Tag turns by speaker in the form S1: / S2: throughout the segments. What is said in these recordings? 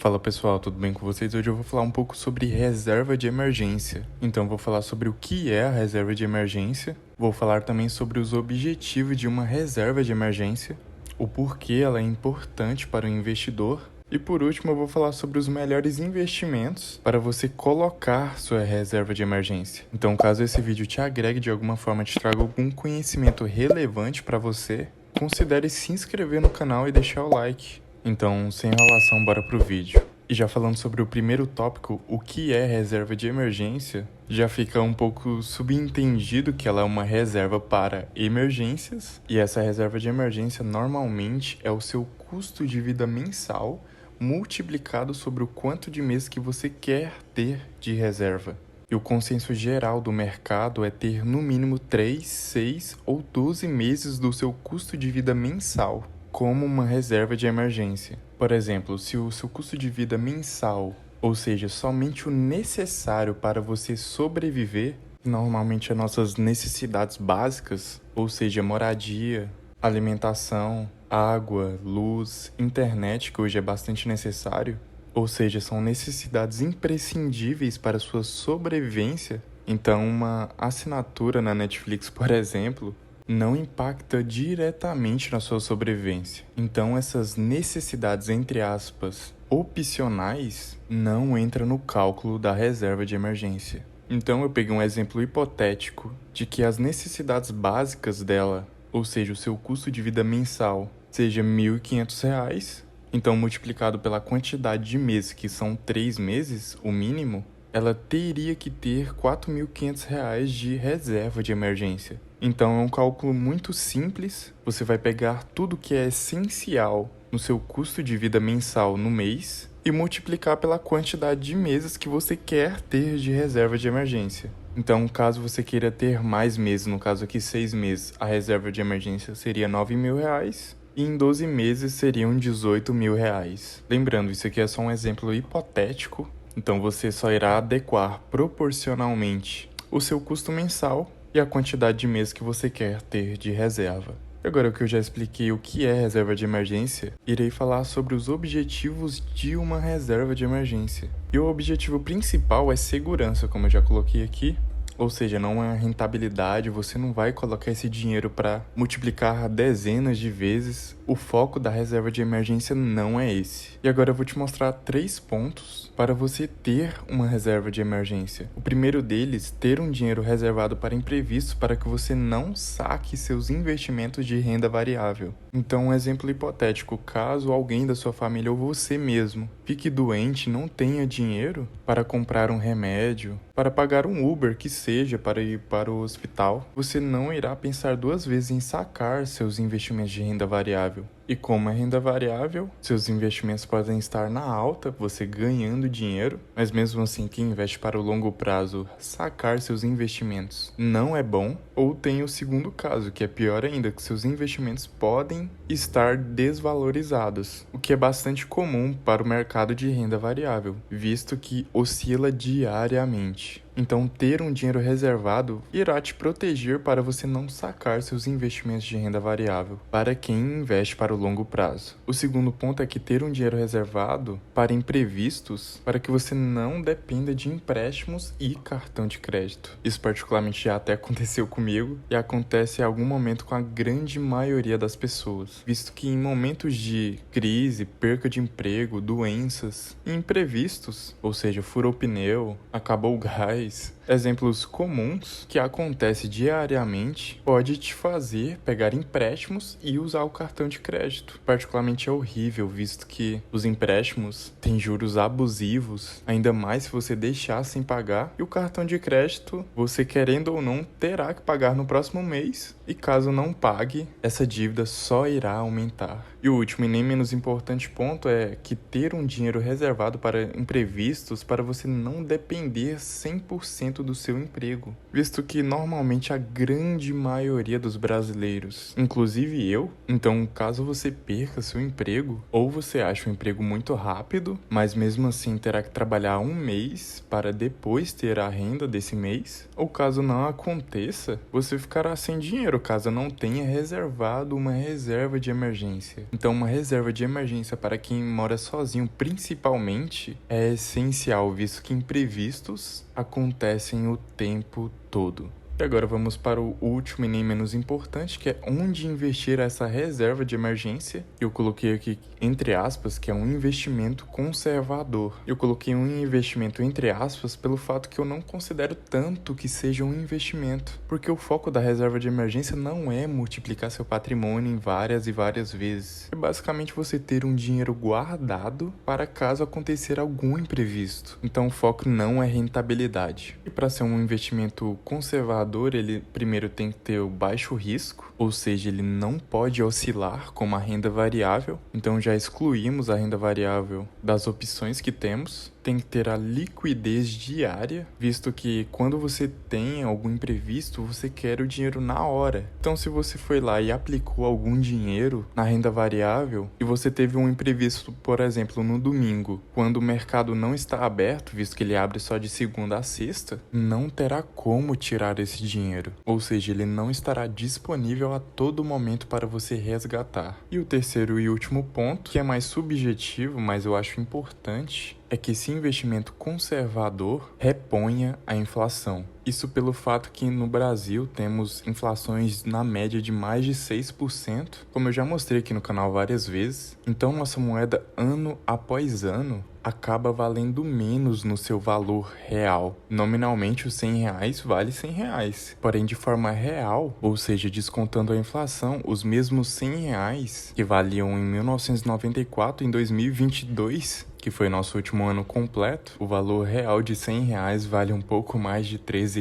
S1: Fala pessoal, tudo bem com vocês? Hoje eu vou falar um pouco sobre reserva de emergência. Então vou falar sobre o que é a reserva de emergência, vou falar também sobre os objetivos de uma reserva de emergência, o porquê ela é importante para o investidor e por último eu vou falar sobre os melhores investimentos para você colocar sua reserva de emergência. Então caso esse vídeo te agregue de alguma forma, te traga algum conhecimento relevante para você, considere se inscrever no canal e deixar o like. Então, sem enrolação, bora pro vídeo. E já falando sobre o primeiro tópico, o que é reserva de emergência, já fica um pouco subentendido que ela é uma reserva para emergências, e essa reserva de emergência normalmente é o seu custo de vida mensal multiplicado sobre o quanto de mês que você quer ter de reserva. E o consenso geral do mercado é ter no mínimo 3, 6 ou 12 meses do seu custo de vida mensal como uma reserva de emergência. Por exemplo, se o seu custo de vida mensal, ou seja, somente o necessário para você sobreviver, normalmente as nossas necessidades básicas, ou seja, moradia, alimentação, água, luz, internet, que hoje é bastante necessário, ou seja, são necessidades imprescindíveis para a sua sobrevivência. Então, uma assinatura na Netflix, por exemplo, não impacta diretamente na sua sobrevivência. Então, essas necessidades, entre aspas, opcionais, não entram no cálculo da reserva de emergência. Então, eu peguei um exemplo hipotético de que as necessidades básicas dela, ou seja, o seu custo de vida mensal, seja R$ 1.500, então multiplicado pela quantidade de meses, que são 3 meses, o mínimo, ela teria que ter R$ 4.500 de reserva de emergência. Então é um cálculo muito simples, você vai pegar tudo que é essencial no seu custo de vida mensal no mês e multiplicar pela quantidade de meses que você quer ter de reserva de emergência. Então, caso você queira ter mais meses, no caso aqui 6 meses, a reserva de emergência seria R$ 9.000 e em 12 meses seriam R$ 18.000. Lembrando, isso aqui é só um exemplo hipotético, então você só irá adequar proporcionalmente o seu custo mensal e a quantidade de meses que você quer ter de reserva. E agora que eu já expliquei o que é reserva de emergência, irei falar sobre os objetivos de uma reserva de emergência. E o objetivo principal é segurança, como eu já coloquei aqui. Ou seja, não é rentabilidade, você não vai colocar esse dinheiro para multiplicar dezenas de vezes. O foco da reserva de emergência não é esse. E agora eu vou te mostrar 3 pontos para você ter uma reserva de emergência. O primeiro deles, ter um dinheiro reservado para imprevistos para que você não saque seus investimentos de renda variável. Então, um exemplo hipotético, caso alguém da sua família ou você mesmo fique doente e não tenha dinheiro para comprar um remédio, para pagar um Uber, que seja, para ir para o hospital, você não irá pensar 2 vezes em sacar seus investimentos de renda variável. E como é renda variável, seus investimentos podem estar na alta, você ganhando dinheiro, mas mesmo assim quem investe para o longo prazo, sacar seus investimentos não é bom. Ou tem o segundo caso, que é pior ainda, que seus investimentos podem estar desvalorizados, o que é bastante comum para o mercado de renda variável, visto que oscila diariamente. Então, ter um dinheiro reservado irá te proteger para você não sacar seus investimentos de renda variável, para quem investe para o longo prazo. O segundo ponto é que ter um dinheiro reservado para imprevistos, para que você não dependa de empréstimos e cartão de crédito. Isso particularmente já até aconteceu comigo e acontece em algum momento com a grande maioria das pessoas, visto que em momentos de crise, perca de emprego, doenças e imprevistos, ou seja, furou o pneu, acabou o gás, exemplos comuns que acontecem diariamente, pode te fazer pegar empréstimos e usar o cartão de crédito. Particularmente é horrível, visto que os empréstimos têm juros abusivos, ainda mais se você deixar sem pagar, e o cartão de crédito, você querendo ou não, terá que pagar no próximo mês, e caso não pague, essa dívida só irá aumentar. E o último e nem menos importante ponto é que ter um dinheiro reservado para imprevistos, para você não depender 100% do seu emprego, visto que normalmente a grande maioria dos brasileiros, inclusive eu, então caso você perca seu emprego, ou você acha um emprego muito rápido, mas mesmo assim terá que trabalhar 1 mês para depois ter a renda desse mês, ou caso não aconteça, você ficará sem dinheiro caso não tenha reservado uma reserva de emergência. Então, uma reserva de emergência para quem mora sozinho, principalmente, é essencial, visto que imprevistos acontecem o tempo todo. E agora vamos para o último e nem menos importante, que é onde investir essa reserva de emergência. Eu coloquei aqui entre aspas que é um investimento conservador. Eu coloquei um investimento entre aspas pelo fato que eu não considero tanto que seja um investimento, porque o foco da reserva de emergência não é multiplicar seu patrimônio em várias e várias vezes. É basicamente você ter um dinheiro guardado para caso acontecer algum imprevisto. Então o foco não é rentabilidade. E para ser um investimento conservador, ele primeiro tem que ter o baixo risco, ou seja, ele não pode oscilar como a renda variável. Então já excluímos a renda variável das opções que temos. Tem que ter a liquidez diária, visto que quando você tem algum imprevisto, você quer o dinheiro na hora. Então se você foi lá e aplicou algum dinheiro na renda variável e você teve um imprevisto, por exemplo, no domingo, quando o mercado não está aberto, visto que ele abre só de segunda a sexta, não terá como tirar esse dinheiro. Ou seja, ele não estará disponível a todo momento para você resgatar. E o terceiro e último ponto, que é mais subjetivo, mas eu acho importante, é que esse investimento conservador reponha a inflação. Isso pelo fato que no Brasil temos inflações na média de mais de 6%, como eu já mostrei aqui no canal várias vezes. Então nossa moeda, ano após ano, acaba valendo menos no seu valor real. Nominalmente, os R$100 vale R$100. Porém, de forma real, ou seja, descontando a inflação, os mesmos R$100 que valiam em 1994, em 2022, que foi nosso último ano completo, o valor real de R$100 vale um pouco mais de R$13.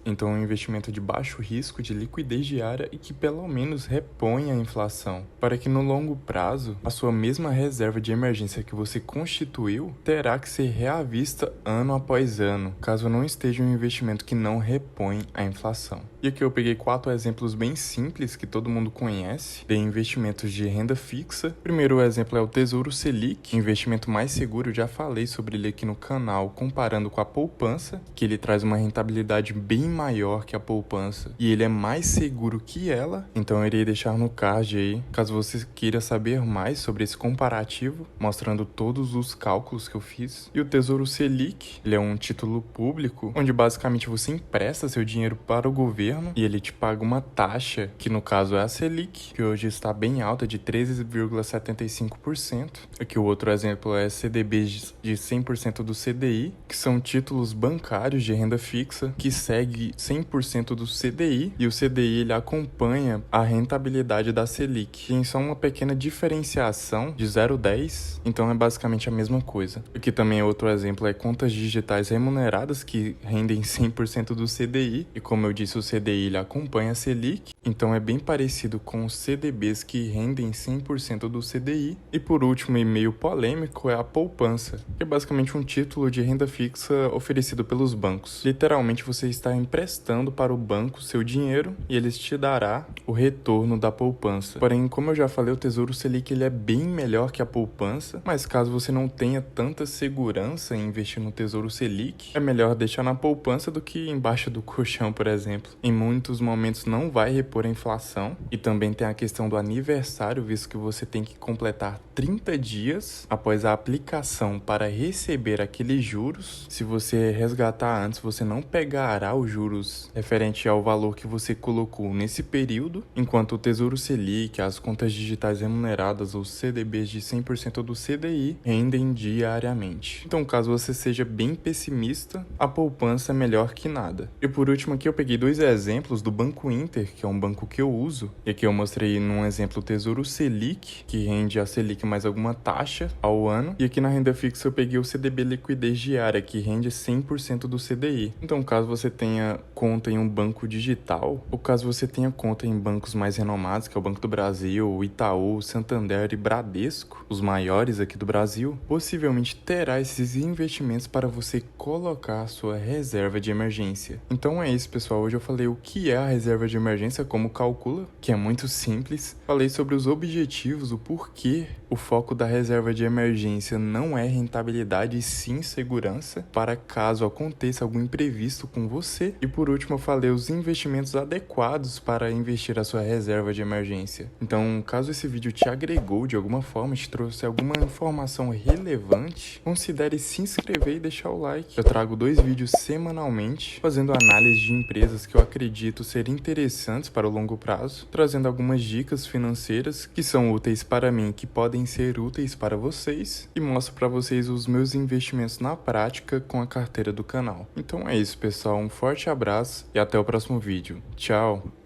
S1: Então é um investimento de baixo risco, de liquidez diária e que pelo menos reponha a inflação, para que no longo prazo, a sua mesma reserva de emergência que você constituiu terá que ser reavista ano após ano, caso não esteja um investimento que não repõe a inflação. E aqui eu peguei 4 exemplos bem simples que todo mundo conhece, de investimentos de renda fixa. O primeiro exemplo é o Tesouro Selic, investimento mais seguro. Eu já falei sobre ele aqui no canal, comparando com a poupança, que ele traz uma rentabilidade bem maior que a poupança e ele é mais seguro que ela. Então eu irei deixar no card aí, caso você queira saber mais sobre esse comparativo, mostrando todos os cálculos que eu fiz. E o Tesouro Selic, ele é um título público, onde basicamente você empresta seu dinheiro para o governo e ele te paga uma taxa, que no caso é a Selic, que hoje está bem alta, de 13,75%. Aqui o outro exemplo é CDBs de 100% do CDI, que são títulos bancários de renda fixa, que segue 100% do CDI, e o CDI ele acompanha a rentabilidade da Selic. Tem só uma pequena diferenciação de 0,10, então é basicamente a mesma coisa. Aqui também outro exemplo é contas digitais remuneradas, que rendem 100% do CDI, e como eu disse, o CDI ele acompanha a Selic, então é bem parecido com os CDBs que rendem 100% do CDI. E por último, e meio polêmico, é a poupança, que é basicamente um título de renda fixa oferecido pelos bancos. Literalmente você está emprestando para o banco seu dinheiro e eles te dará o retorno da poupança. Porém, como eu já falei, o Tesouro Selic ele é bem melhor que a poupança, mas caso você não tenha tanta segurança em investir no Tesouro Selic, é melhor deixar na poupança do que embaixo do colchão, por exemplo. Em muitos momentos não vai repor a inflação, e também tem a questão do aniversário, visto que você tem que completar 30 dias após a aplicação para receber aqueles juros. Se você resgatar antes, você não pegará os juros referente ao valor que você colocou nesse período, enquanto o Tesouro Selic, as contas digitais remuneradas ou CDBs de 100% do CDI rendem diariamente. Então, caso você seja bem pessimista, a poupança é melhor que nada. E por último aqui eu peguei 2 exemplos do Banco Inter, que é um banco que eu uso, e aqui eu mostrei num exemplo o Tesouro Selic, que rende a Selic mais alguma taxa ao ano, e aqui na renda fixa eu peguei o CDB liquidez diária, que rende 100% do CDI. Então, caso você tenha conta em um banco digital, ou caso você tenha conta em bancos mais renomados, que é o Banco do Brasil, o Itaú, o Santander e Bradesco, os maiores aqui do Brasil, possivelmente terá esses investimentos para você colocar a sua reserva de emergência. Então é isso, pessoal. Hoje eu falei o que é a reserva de emergência, como calcula, que é muito simples. Falei sobre os objetivos, o porquê o foco da reserva de emergência não é rentabilidade e sim segurança, para caso aconteça algum imprevisto com você. E por último, eu falei os investimentos adequados para investir a sua reserva de emergência. Então, caso esse vídeo te agregou de alguma forma, te trouxe alguma informação relevante, considere se inscrever e deixar o like. Eu trago 2 vídeos semanalmente, fazendo análise de empresas que eu acredito ser interessantes para o longo prazo, trazendo algumas dicas financeiras que são úteis para mim, que podem ser úteis para vocês, e mostro para vocês os meus investimentos na prática com a carteira do canal. Então é isso, pessoal, um forte abraço e até o próximo vídeo. Tchau!